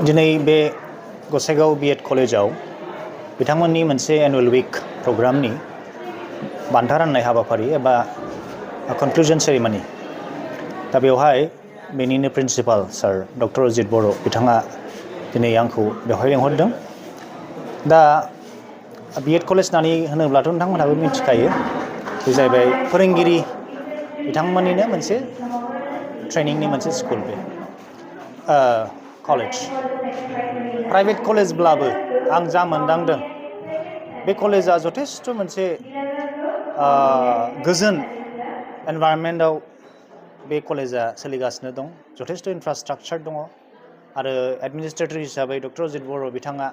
दिनै बे गसाइगाव B.ED कलेजाव बिथांमोननि मोनसे एनुअल उइक प्रग्रामनि बान्था राननाय हाबाफारि एबा कनक्लुजन सेरेमनि दा बेवहाय बेनिनो प्रिन्सिपाल सार डक्टर अजित बर' बिथाङा दिनै आंखौ बेवहाय लेंहरदों। दा B.ED कलेज होनोब्लाथ' नोंथांमोनहाबो मिथिखायो बे जाहैबाय फोरोंगिरि बिथांमोननिनो मोनसे ट्रेनिंनि मोनसे स्कुल बे कलेज प्राइभेट कलेजब्लाबो आं जा मोनदांदों बे कलेजा जथेस्थ' मोनसे गोजोन एनभायरनमेन्टआव बे कलेजा सोलिगासिनो दं। जथेस्थ' इनफ्रास्ट्राक्चार दङ आरो एडमिनिस्ट्रेटर हिसाबै डक्टर अजित बर' बिथाङा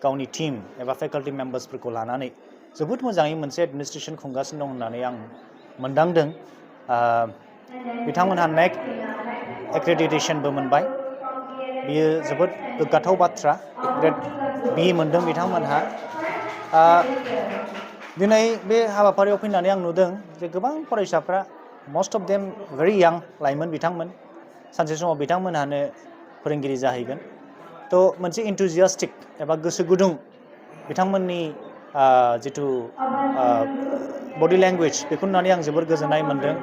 गावनि टीम एबा फेकाल्टि मेम्बार्सफोरखौ लानानै जोबोद मोजाङै मोनसे एडमिनिस्ट्रेसन खुंगासिनो दं होननानै आं मोनदांदों। बिथांमोनहा नेक एक्रेडिटेसनबो मोनबाय। बियो जोबोद गोग्गाथाव बाथ्रा। ग्रेड बी मोनदों बिथांमोनहा। दिनै बे हाबाफारियाव फैनानै आं नुदों जे गोबां फरायसाफ्रा मस्ट अफ देम भेरि यां लाइमोन बिथांमोन। सानसे समाव बिथांमोनहानो फोरोंगिरि जाहैगोन। थ' मोनसे इन्थुजियास्टिक एबा गोसो गुदुं बिथांमोननि जिथु बडि लेंगुवेज बेखौ नुनानै आं जोबोर गोजोननाय मोनदों।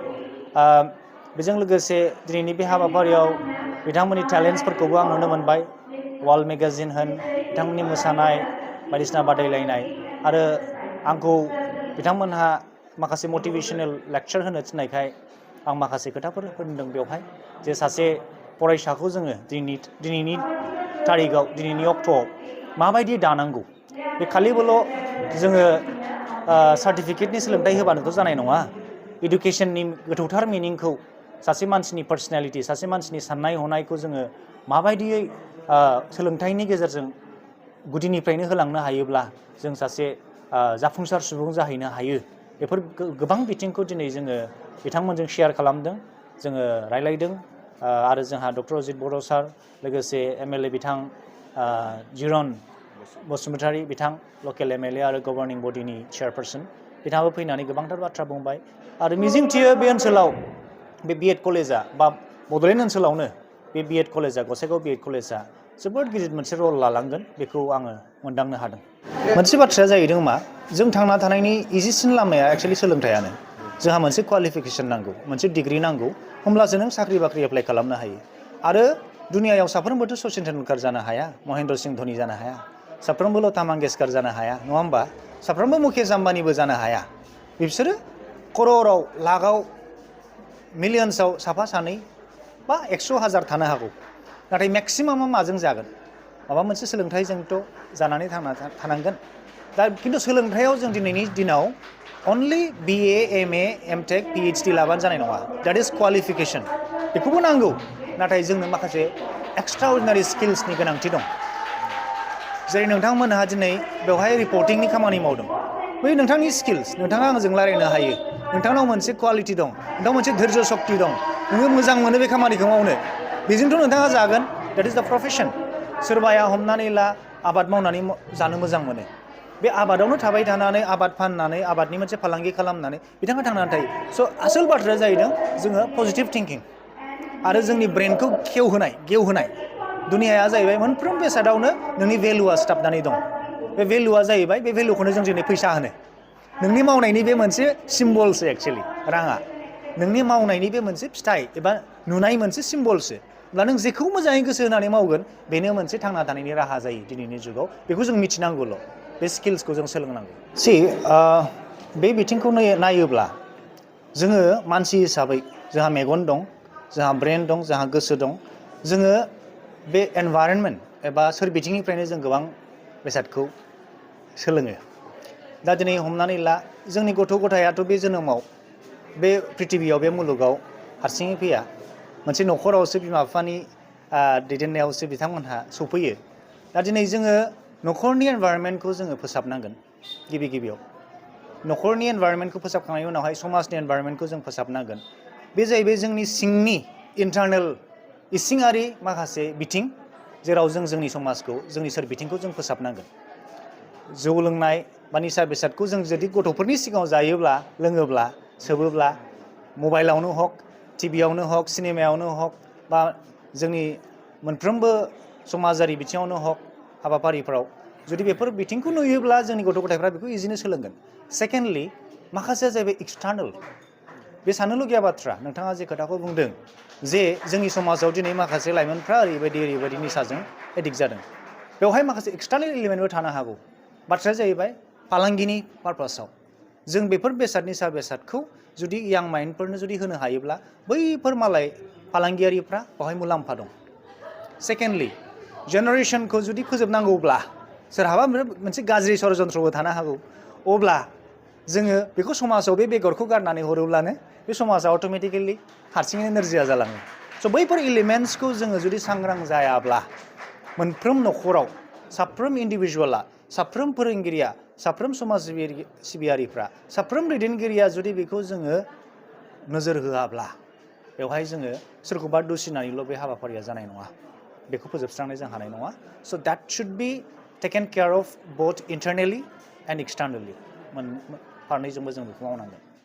बेजों लोगोसे दिनैनि बे हाबाफारियाव बिथांमोननि टेलेन्ट्सफोरखौबो आं नुनो मोनबाय। वाल मेगाजिन होन, बिथांमोननि मोसानाय बायदिसिना बादायलायनाय आरो आंखौ बिथांमोनहा माखासे मटिभेशनेल लेक्चार होनो थिननायखाय आं माखासे खोथाफोर होनदों बेवहाय जे सासे फरायसाखौ जोङो दिनैनि थारिखआव दिनैनि अक्ट'आव माबायदि दानांगौ। बे खालिबोल' जोङो सार्टिफिकेटनि सोलोंथाइ होबानोथ' जानाय नङा। इडुकेसननि गोथौथार मिनिंखौ सासे मानसिनि पार्सनेलिटि, सासे मानसिनि साननाय हनायखौ जोङो माबायदियै सोलोंथाइनि गेजेरजों गुदिनिफ्रायनो होलांनो हायोब्ला जों सासे जाफुंसार सुबुं जाहैनो हायो। बेफोर गोबां बिथिंखौ दिनै जोङो बिथांमोनजों शेयार खालामदों, जोङो रायलायदों। आरो जोंहा डक्टर अजित बर' सार, लोगोसे MLA बिथां जिरन बसुमतारी बिथां, लकेल MLA आरो गभर्निं बडिनि चेयारपारसन बिथाङाबो फैनानै गोबांथार बाथ्रा बुंबाय। आरो मिजिंथियो बे ओनसोलाव बे B.ED कलेजा बा बड'लेण्ड ओनसोलावनो बे B.ED कलेजा गसाइगाव B.ED कलेजा जोबोद गिदिर मोनसे रल लालांगोन बेखौ आङो मोनदांनो हादों। मोनसे बाथ्राया जाहैदों मा, जों थांना थानायनि इजिसिन लामाया एक्सुवेलि सोलोंथाइयानो। जोंहा मोनसे क्वालिफिकेसन नांगौ, मोनसे डिग्रि नांगौ, होमब्लासो नों साख्रि बाख्रि एप्लाइ खालामनो हायो। आरो दुनियायाव साफ्रोमबोथ' सचिन तेन्दुलकार जानो हाया, महेन्द्र सिंह धोनि जानो हाया, साफ्रोमबो लता मंगेशकर जानो हाया, नङा होमबा? साफ्रोमबो मुकेश आम्बानिबो जानो हाया। बिसोरो कर'राव, लाखआव, मिलियन्सआव साफा सानै बा 100,000 थानो हागौ। नाथाय मेक्सिमामा माजों जागोन? माबा मोनसे सोलोंथाइजोंथ' जानानै थांना थानांगोन। दा खिन्थु सोलोंथाइयाव जों दिनैनि दिनाव अनलि BA, MA, MTech, PhD लाबानो जानाय नङा। That is qualification. बेखौबो नांगौ, नाथाय जोंनो माखासे एक्सट्रा अर्डिनारि स्किल्सनि गोनांथि दं। जेरै नोंथांमोनहा दिनै बेवहाय रिपर्टिंनि खामानि मावदों। बै नोंथांनि स्किल्स, नोंथाङा आंजों रायलायनो हायो, नोंथांनाव मोनसे क्वालिटि दं, नोंथांनाव मोनसे धैर्य शक्ति दं, नोङो मोजां मोनो बे खामानिखौ मावनो, बेजोंथ' नोंथाङा जागोन। द्याट इज द प्रफेसन। सोरबाया हमनानै ला आबाद मावनानै जानो मोजां मोनो। बे आबादावनो थाबाय थानानै आबाद फाननानै आबादनि मोनसे फालांगि खालामनानै बिथाङा थांनानै थायो। स' आसोल बाथ्राया जाहैदों जोङो पजिटिभ थिंकिं आरो जोंनि ब्रेनखौ गेवहोनाय। दुनियाया जाहैबाय मोनफ्रोम बेसादावनो नोंनि भेलुआ सिथाबनानै दं। बे भेलुआ जाहैबाय, बे भेलुखौनो जों दिनै फैसा होनो। नोंनि मावनायनि बे मोनसे सिम्बलसो एक्सुवेलि राङा। नोंनि मावनायनि बे मोनसे फिथाइ एबा नुनाय मोनसे सिम्बलसो। अब्ला नों जेखौ मोजाङै गोसो होनानै मावगोन बेनो मोनसे थांना थानायनि राहा जायो दिनैनि जुगाव। बेखौ जों मिथिनांगौल'। बे स्किल्सखौ जों सोलोंनांगौ। बे बिथिंखौ नायोब्ला जोङो मानसि हिसाबै जोंहा मेगन दं, जोंहा ब्रेन दं, जोंहा गोसो दं। जोङो बे एनभायरनमेन्ट एबा सोरबिथिंनिफ्रायनो जों गोबां बेसादखौ सोलोङो। दा दिनै हमनानै ला जोंनि गथ' गथायाथ' बे जोनोमाव बे प्रिथिबियाव, बे मुलुगाव हारसिङै फैया। मोनसे न'खरावसो बिमा बिफानि दैदेननायावसो बिथांमोनहा सफैयो। दा दिनै जोङो न'खरनि एनभायरनमेन्टखौ जोङो फोसाबनांगोन गिबियाव। न'खरनि एनभायरनमेन्टखौ फोसाबखांनायनि उनावहाय समाजनि एनभायरनमेन्टखौ जों फोसाबनांगोन। बे जाहैबाय जोंनि सिंनि इन्टारनेल इसिङारि माखासे बिथिं, जेराव जों जोंनि समाजखौ, जोंनि सोरबिथिंखौ जों फोसाबनांगोन। जौ लोंनाय बा निसा बेसादखौ जों जुदि गथ'फोरनि सिगाङाव जायोब्ला, लोङोब्ला, सोबोब्ला, मबाइलावनो हक, टिभियावनो हक, सिनेमायावनो हक, बा जोंनि मोनफ्रोमबो समाजारि बिथिङावनो हक हाबाफारिफोराव जुदि बेफोर बिथिंखौ नुयोब्ला जोंनि गथ' गथायफ्रा बेखौ इजिनो सोलोंगोन सेकेन्डलि माखासेया जाहैबाय एक्सटार्नेल बे साननो लुगैया बाथ्रा नोंथाङा जे खोथाखौ बुंदों जे जोंनि समाजाव दिनै माखासे लाइमोनफ्रा ओरैबायदि निसाजों एडिक्ट जादों बेवहाय माखासे एक्सटार्नेल एलिमेन्टबो थानो हागौ बाथ्राया जाहैबाय फालांगिनि पारपासाव जों बेफोर निसा बेसादखौ जुदि यां माइन्डफोरनो जुदि होनो हायोब्ला बैफोर मालाय फालांगियारिफ्रा बेवहाय मुलाम्फा दं सेकेन्डलि जेनेरेसनखौ जुदि फोजोबनांगौब्ला सोरहाबा मोनसे गाज्रि षड़यन्त्रबो थानो हागौ अब्ला जोङो बेखौ समाजाव बे बेगरखौ गारनानै हरोब्लानो बे समाजा अट'मेटिकेलि हारसिङैनो नोरजिया जालाङो स' बैफोर एलिमेन्ट्सखौ जोङो जुदि सांग्रां जायाब्ला मोनफ्रोम न'खराव साफ्रोम इन्डिभिजुवेला साफ्रोम फोरोंगिरिया साफ्रोम समाज सिबियारिफ्रा साफ्रोम दैदेनगिरिया जुदि बेखौ जोङो नोजोर होआब्ला बेवहाय जोङो सोरखौबा दुसिनानैल' बे हाबाफारिया जानाय नङा बेखौ फोजोबस्रांनाय जों हानाय नङा स' that should be taken care of बोथ इन्टारनेलि एन्ड एक्सटार्नेलि फारनैजोंबो जों बेखौ मावनांगोन